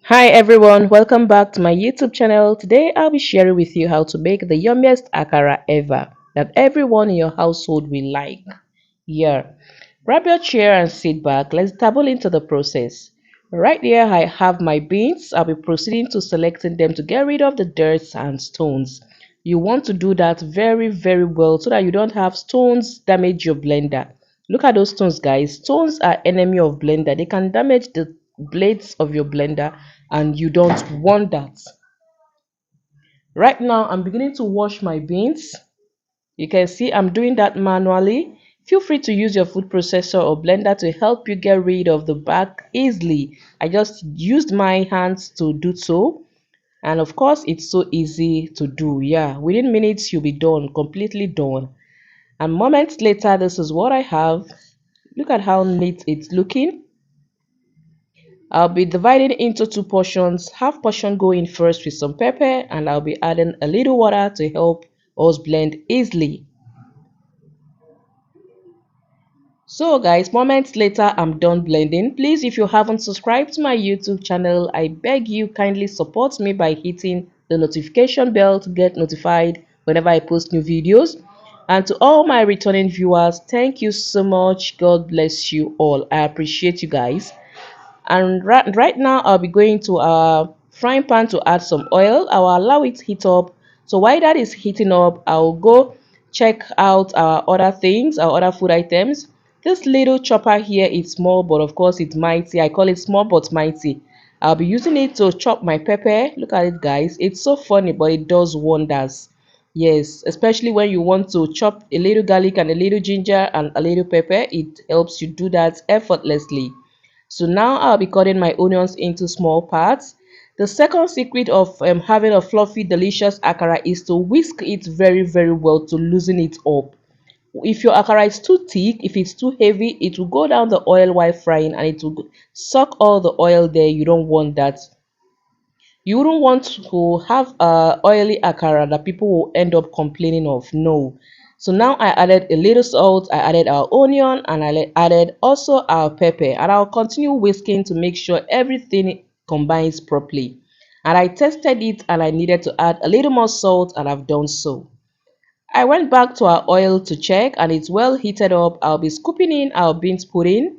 Hi everyone, welcome back to my YouTube channel. Today I'll be sharing with you how to make the yummiest akara ever that everyone in your household will like. Yeah, grab your chair and sit back. Let's dabble into the process. Right here I have my beans. I'll be proceeding to selecting them to get rid of the dirt and stones. You want to do that very well so that you don't have stones damage your blender. Look at those stones, guys. Stones are enemy of blender. They can damage the blades of your blender and you don't want that. Right now I'm beginning to wash my beans. You can see I'm doing that manually. Feel free to use your food processor or blender to help you get rid of the back easily. I just used my hands to do so, and of course it's so easy to do. Yeah, within minutes you'll be done, completely done. And moments later, this is what I have. Look at how neat it's looking. I'll be dividing into two portions. Half portion going first with some pepper, and I'll be adding a little water to help us blend easily. So guys, moments later I'm done blending. Please, if you haven't subscribed to my YouTube channel, I beg you kindly support me by hitting the notification bell to get notified whenever I post new videos. And to all my returning viewers, thank you so much. God bless you all. I appreciate you guys. And right now I'll be going to a frying pan to add some oil. I'll allow it heat up. So while that is heating up, I'll go check out our other things, our other food items. This little chopper here is small, but of course it's mighty. I call it small but mighty. I'll be using it to chop my pepper. Look at it, guys. It's so funny, but it does wonders. Yes, especially when you want to chop a little garlic and a little ginger and a little pepper, it helps you do that effortlessly. So now I'll be cutting my onions into small parts. The second secret of having a fluffy, delicious akara is to whisk it very well to loosen it up. If your akara is too thick, if it's too heavy, it will go down the oil while frying and it will suck all the oil there. You don't want that. You wouldn't want to have a oily akara that people will end up complaining of. No. So now I added a little salt, I added our onion, and I added also our pepper. And I'll continue whisking to make sure everything combines properly. And I tested it and I needed to add a little more salt, and I've done so. I went back to our oil to check and it's well heated up. I'll be scooping in our beans pudding.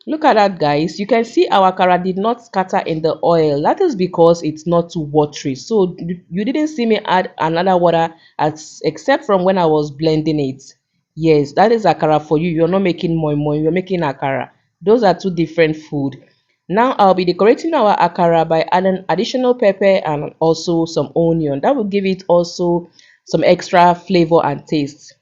Look at that, guys. You can see our akara did not scatter in the oil. That is because it's not too watery. So you didn't see me add another water except from when I was blending it. Yes, that is akara for you. You're not making moi moi. You're making akara. Those are two different food. Now I'll be decorating our akara by adding additional pepper and also some onion. That will give it also some extra flavor and taste.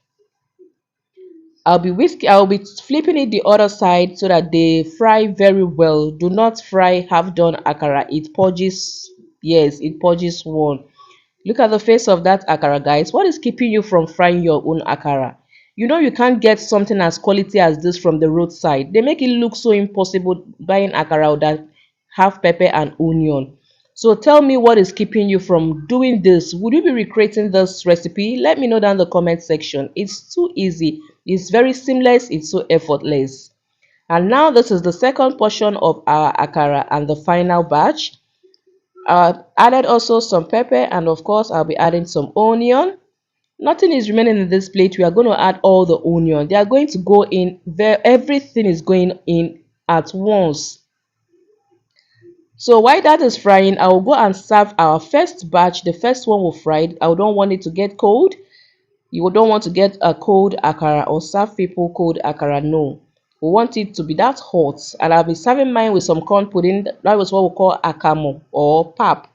I'll be flipping it the other side so that they fry very well. Do not fry half done akara. It purges, yes, it purges one. Look at the face of that akara, guys. What is keeping you from frying your own akara? You know you can't get something as quality as this from the roadside. They make it look so impossible buying akara that have pepper and onion. So tell me what is keeping you from doing this. Would you be recreating this recipe? Let me know down in the comment section. It's too easy. It's very seamless. It's so effortless. And now this is the second portion of our akara and the final batch. I added also some pepper and of course I'll be adding some onion. Nothing is remaining in this plate. We are going to add all the onion. They are going to go in there. Everything is going in at once. So while that is frying, I will go and serve our first batch. The first one will fry. I don't want it to get cold. You don't want to get a cold akara or serve people cold akara. No. We want it to be that hot. And I'll be serving mine with some corn pudding. That was what we call akamo or pap.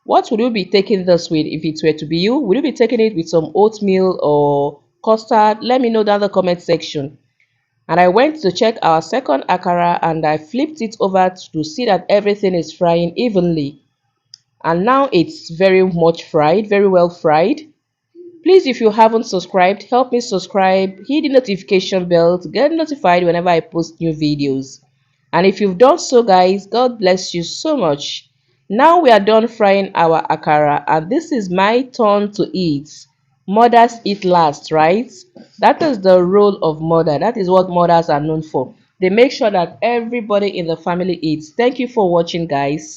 What would you be taking this with if it were to be you? Would you be taking it with some oatmeal or custard? Let me know down the comment section. And I went to check our second akara and I flipped it over to see that everything is frying evenly. And now it's very much fried, very well fried. Please, if you haven't subscribed, help me subscribe, hit the notification bell to get notified whenever I post new videos. And if you've done so, guys, God bless you so much. Now we are done frying our akara and this is my turn to eat. Mothers eat last, right? That is the role of mother. That is what mothers are known for. They make sure that everybody in the family eats. Thank you for watching, guys.